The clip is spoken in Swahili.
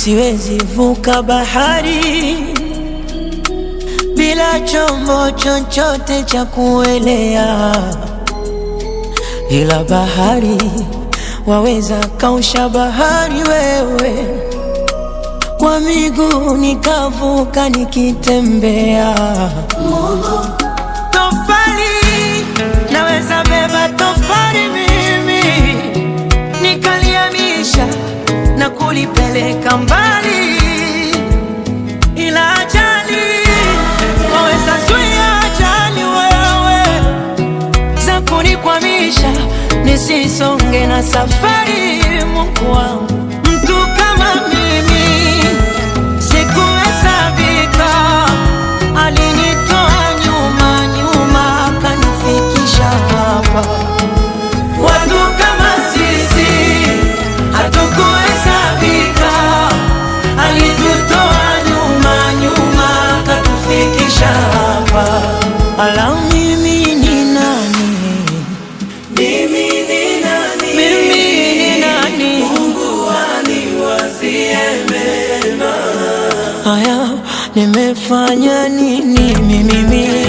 siwezi vuka bahari bila chombo chochote cha kuelea, ila bahari waweza kausha bahari wewe, kwa miguu nikavuka nikitembea. Tofali naweza beba tofali mimi, nikaliamisha na kulipeleka mbali, ila ajali waweza zuia ajali wewe, za kunikwamisha nisisonge na safari. Mungu wangu, mtu kama mimi sikuhesabika, alinitoa nyuma nyuma akanifikisha hapa. Watu kama sisi hatukuhesabika, alitutoa nyuma nyuma akatufikisha hapa. Ala, mimi ni nani? Mimi ni nani? Mimi ni nani? Mungu aniwazie mema. Haya, nimefanya nini mimi?